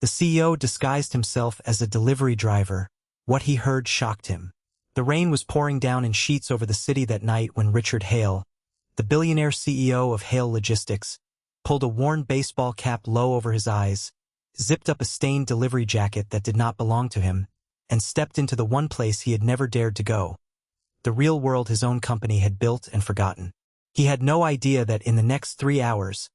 The CEO disguised himself as a delivery driver. What he heard shocked him. The rain was pouring down in sheets over the city that night when Richard Hale, the billionaire CEO of Hale Logistics, pulled a worn baseball cap low over his eyes, zipped up a stained delivery jacket that did not belong to him, and stepped into the one place he had never dared to go, the real world his own company had built and forgotten. He had no idea that in the next 3 hours,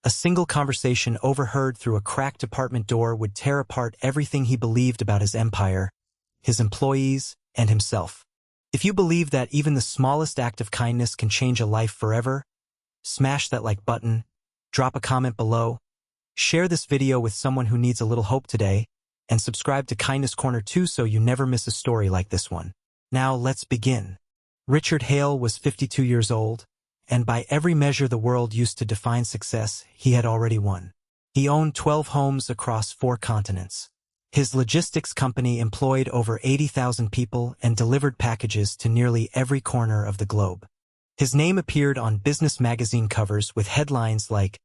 a single conversation overheard through a cracked apartment door would tear apart everything he believed about his empire, his employees, and himself. If you believe that even the smallest act of kindness can change a life forever, smash that like button, drop a comment below, share this video with someone who needs a little hope today, and subscribe to Kindness Corner 2 so you never miss a story like this one. Now let's begin. Richard Hale was 52 years old, and by every measure the world used to define success, he had already won. He owned 12 homes across 4 continents. His logistics company employed over 80,000 people and delivered packages to nearly every corner of the globe. His name appeared on business magazine covers with headlines like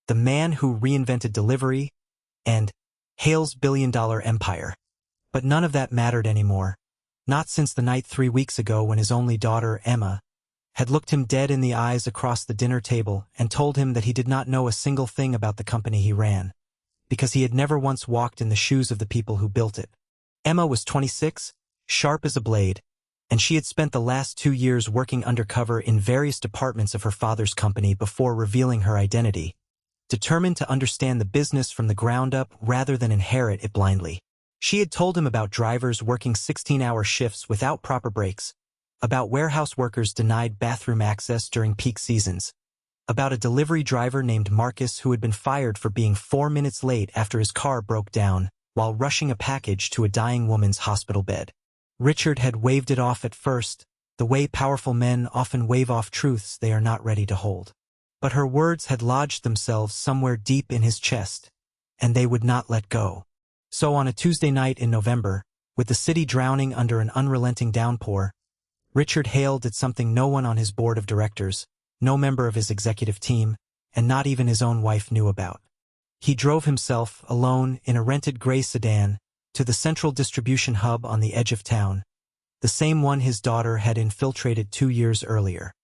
"The Man Who Reinvented Delivery" and "Hale's Billion-Dollar Empire." But none of that mattered anymore, not since the night 3 weeks ago when his only daughter, Emma, had looked him dead in the eyes across the dinner table and told him that he did not know a single thing about the company he ran, because he had never once walked in the shoes of the people who built it. Emma was 26, sharp as a blade, and she had spent the last 2 years working undercover in various departments of her father's company before revealing her identity, determined to understand the business from the ground up rather than inherit it blindly. She had told him about drivers working 16-hour shifts without proper breaks, about warehouse workers denied bathroom access during peak seasons, about a delivery driver named Marcus who had been fired for being 4 minutes late after his car broke down while rushing a package to a dying woman's hospital bed. Richard had waved it off at first, the way powerful men often wave off truths they are not ready to hold. But her words had lodged themselves somewhere deep in his chest, and they would not let go. So on a Tuesday night in November, with the city drowning under an unrelenting downpour, Richard Hale did something no one on his board of directors, no member of his executive team, and not even his own wife knew about. He drove himself, alone, in a rented gray sedan, to the central distribution hub on the edge of town, the same one his daughter had infiltrated 2 years earlier.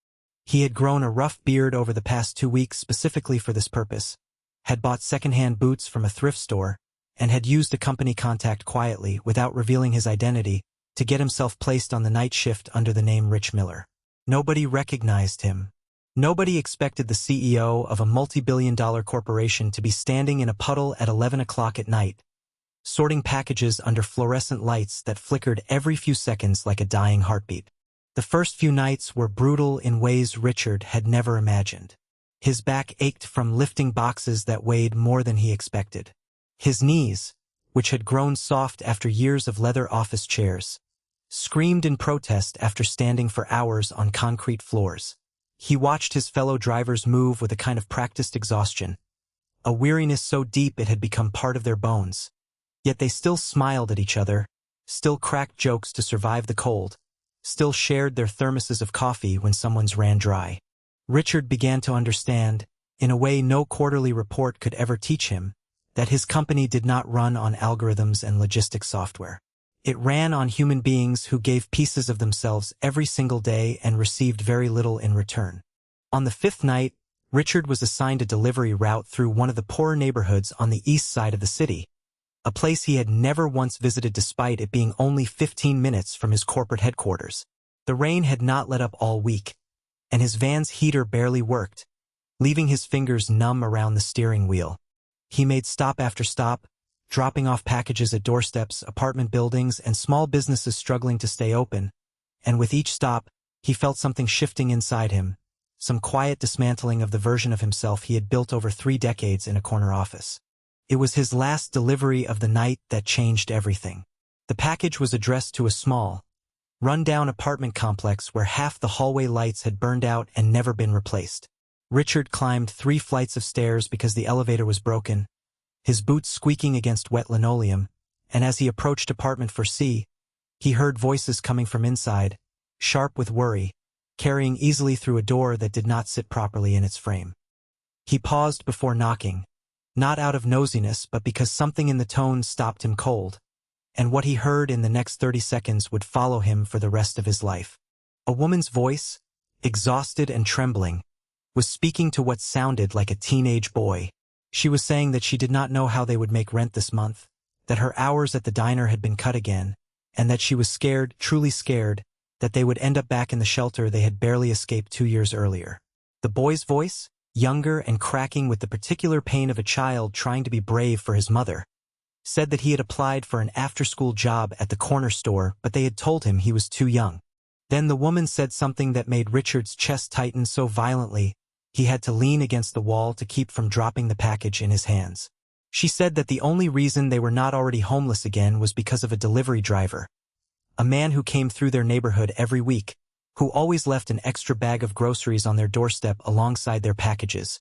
He had grown a rough beard over the past 2 weeks specifically for this purpose, had bought second-hand boots from a thrift store, and had used a company contact quietly, without revealing his identity, to get himself placed on the night shift under the name Rich Miller. Nobody recognized him. Nobody expected the CEO of a multi-billion-dollar corporation to be standing in a puddle at 11 o'clock at night, sorting packages under fluorescent lights that flickered every few seconds like a dying heartbeat. The first few nights were brutal in ways Richard had never imagined. His back ached from lifting boxes that weighed more than he expected. His knees, which had grown soft after years of leather office chairs, screamed in protest after standing for hours on concrete floors. He watched his fellow drivers move with a kind of practiced exhaustion, a weariness so deep it had become part of their bones. Yet they still smiled at each other, still cracked jokes to survive the cold, still shared their thermoses of coffee when someone's ran dry. Richard began to understand, in a way no quarterly report could ever teach him, that his company did not run on algorithms and logistics software. It ran on human beings who gave pieces of themselves every single day and received very little in return. On the 5th night, Richard was assigned a delivery route through one of the poorer neighborhoods on the east side of the city, a place he had never once visited despite it being only 15 minutes from his corporate headquarters. The rain had not let up all week, and his van's heater barely worked, leaving his fingers numb around the steering wheel. He made stop after stop, dropping off packages at doorsteps, apartment buildings, and small businesses struggling to stay open, and with each stop, he felt something shifting inside him, some quiet dismantling of the version of himself he had built over 3 decades in a corner office. It was his last delivery of the night that changed everything. The package was addressed to a small, run-down apartment complex where half the hallway lights had burned out and never been replaced. Richard climbed 3 flights of stairs because the elevator was broken, his boots squeaking against wet linoleum, and as he approached apartment 4C, he heard voices coming from inside, sharp with worry, carrying easily through a door that did not sit properly in its frame. He paused before knocking, not out of nosiness but because something in the tone stopped him cold, and what he heard in the next 30 seconds would follow him for the rest of his life. A woman's voice, exhausted and trembling, was speaking to what sounded like a teenage boy. She was saying that she did not know how they would make rent this month, that her hours at the diner had been cut again, and that she was scared, truly scared, that they would end up back in the shelter they had barely escaped 2 years earlier. The boy's voice, younger and cracking with the particular pain of a child trying to be brave for his mother, said that he had applied for an after-school job at the corner store, but they had told him he was too young. Then the woman said something that made Richard's chest tighten so violently he had to lean against the wall to keep from dropping the package in his hands. She said that the only reason they were not already homeless again was because of a delivery driver, a man who came through their neighborhood every week, who always left an extra bag of groceries on their doorstep alongside their packages,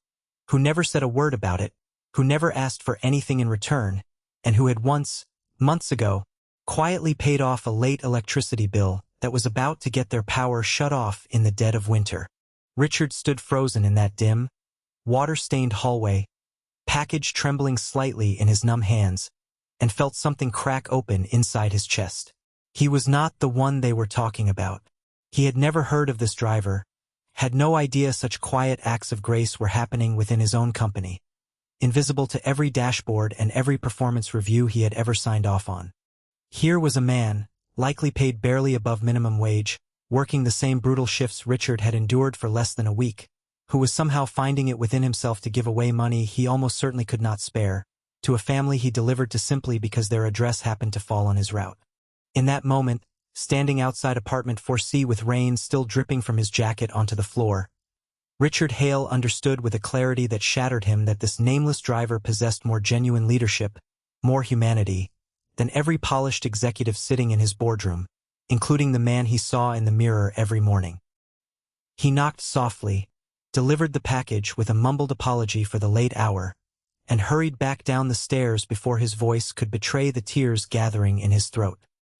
who never said a word about it, who never asked for anything in return, and who had once, months ago, quietly paid off a late electricity bill that was about to get their power shut off in the dead of winter. Richard stood frozen in that dim, water-stained hallway, package trembling slightly in his numb hands, and felt something crack open inside his chest. He was not the one they were talking about. He had never heard of this driver, had no idea such quiet acts of grace were happening within his own company, invisible to every dashboard and every performance review he had ever signed off on. Here was a man, likely paid barely above minimum wage, working the same brutal shifts Richard had endured for less than a week, who was somehow finding it within himself to give away money he almost certainly could not spare, to a family he delivered to simply because their address happened to fall on his route. In that moment, standing outside apartment 4C with rain still dripping from his jacket onto the floor, Richard Hale understood with a clarity that shattered him that this nameless driver possessed more genuine leadership, more humanity, than every polished executive sitting in his boardroom, including the man he saw in the mirror every morning. He knocked softly, delivered the package with a mumbled apology for the late hour, and hurried back down the stairs before his voice could betray the tears gathering in his throat.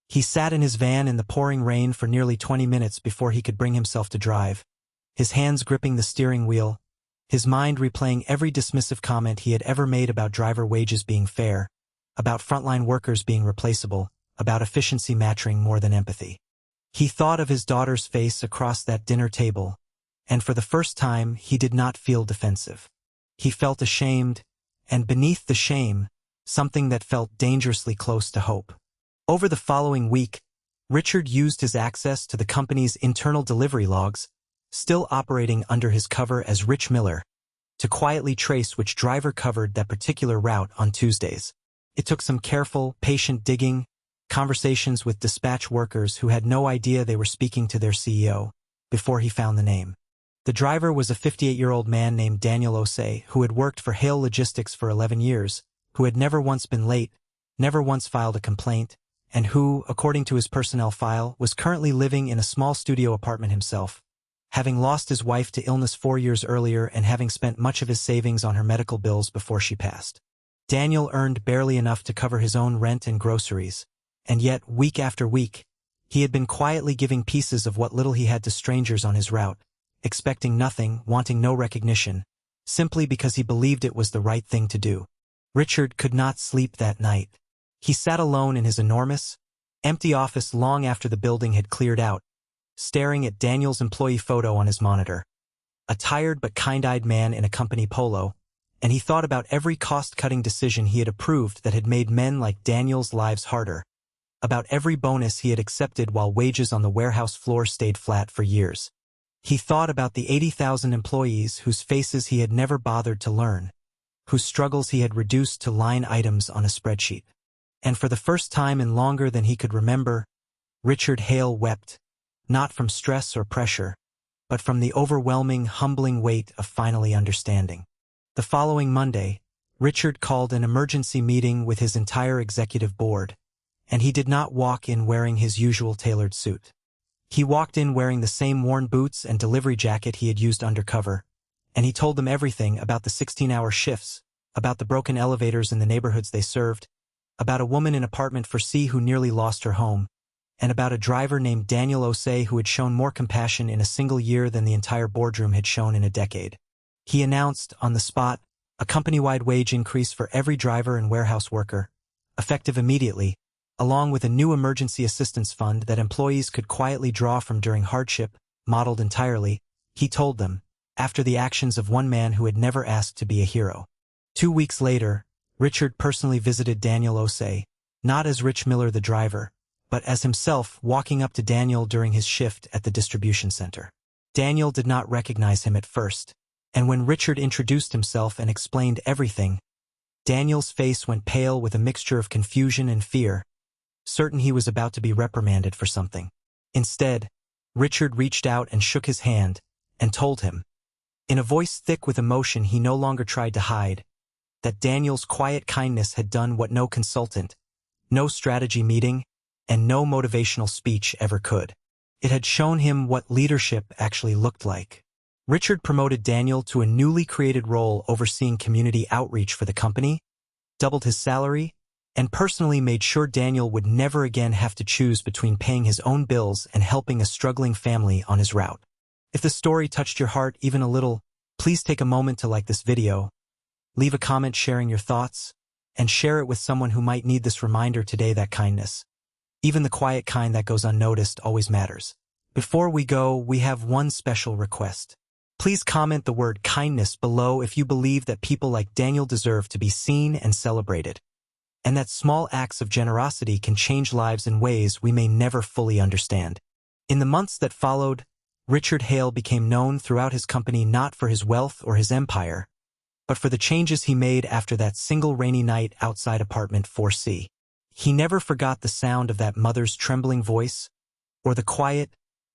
He sat in his van in the pouring rain for nearly 20 minutes before he could bring himself to drive, his hands gripping the steering wheel, his mind replaying every dismissive comment he had ever made about driver wages being fair, about frontline workers being replaceable, about efficiency matching more than empathy. He thought of his daughter's face across that dinner table, and for the first time he did not feel defensive. He felt ashamed, and beneath the shame, something that felt dangerously close to hope. Over the following week, Richard used his access to the company's internal delivery logs, still operating under his cover as Rich Miller, to quietly trace which driver covered that particular route on Tuesdays. It took some careful, patient digging, conversations with dispatch workers who had no idea they were speaking to their CEO, before he found the name. The driver was a 58-year-old man named Daniel Osei, who had worked for Hale Logistics for 11 years, who had never once been late, never once filed a complaint, and who, according to his personnel file, was currently living in a small studio apartment himself, having lost his wife to illness 4 years earlier and having spent much of his savings on her medical bills before she passed. Daniel earned barely enough to cover his own rent and groceries, and yet, week after week, he had been quietly giving pieces of what little he had to strangers on his route, expecting nothing, wanting no recognition, simply because he believed it was the right thing to do. Richard could not sleep that night. He sat alone in his enormous, empty office long after the building had cleared out, staring at Daniel's employee photo on his monitor. A tired but kind-eyed man in a company polo, and he thought about every cost-cutting decision he had approved that had made men like Daniel's lives harder, about every bonus he had accepted while wages on the warehouse floor stayed flat for years. He thought about the 80,000 employees whose faces he had never bothered to learn, whose struggles he had reduced to line items on a spreadsheet. And for the first time in longer than he could remember, Richard Hale wept, not from stress or pressure, but from the overwhelming, humbling weight of finally understanding. The following Monday, Richard called an emergency meeting with his entire executive board, and he did not walk in wearing his usual tailored suit. He walked in wearing the same worn boots and delivery jacket he had used undercover, and he told them everything about the 16-hour shifts, about the broken elevators in the neighborhoods they served, about a woman in apartment 4C who nearly lost her home, and about a driver named Daniel Osei who had shown more compassion in a single year than the entire boardroom had shown in a decade. He announced, on the spot, a company-wide wage increase for every driver and warehouse worker, effective immediately, along with a new emergency assistance fund that employees could quietly draw from during hardship, modeled entirely, he told them, after the actions of one man who had never asked to be a hero. 2 weeks later, Richard personally visited Daniel Osei, not as Rich Miller the driver, but as himself walking up to Daniel during his shift at the distribution center. Daniel did not recognize him at first, and when Richard introduced himself and explained everything, Daniel's face went pale with a mixture of confusion and fear, certain he was about to be reprimanded for something. Instead, Richard reached out and shook his hand and told him, in a voice thick with emotion he no longer tried to hide, that Daniel's quiet kindness had done what no consultant, no strategy meeting, and no motivational speech ever could. It had shown him what leadership actually looked like. Richard promoted Daniel to a newly created role overseeing community outreach for the company, doubled his salary, and personally made sure Daniel would never again have to choose between paying his own bills and helping a struggling family on his route. If the story touched your heart even a little, please take a moment to like this video, leave a comment sharing your thoughts, and share it with someone who might need this reminder today that kindness, even the quiet kind that goes unnoticed, always matters. Before we go, we have one special request. Please comment the word kindness below if you believe that people like Daniel deserve to be seen and celebrated, and that small acts of generosity can change lives in ways we may never fully understand. In the months that followed, Richard Hale became known throughout his company not for his wealth or his empire, but for the changes he made after that single rainy night outside apartment 4C. He never forgot the sound of that mother's trembling voice, or the quiet,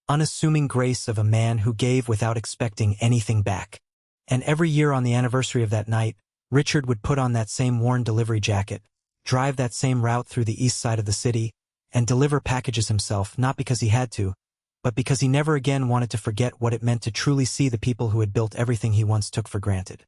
unassuming grace of a man who gave without expecting anything back. And every year on the anniversary of that night, Richard would put on that same worn delivery jacket, drive that same route through the east side of the city, and deliver packages himself, not because he had to, but because he never again wanted to forget what it meant to truly see the people who had built everything he once took for granted.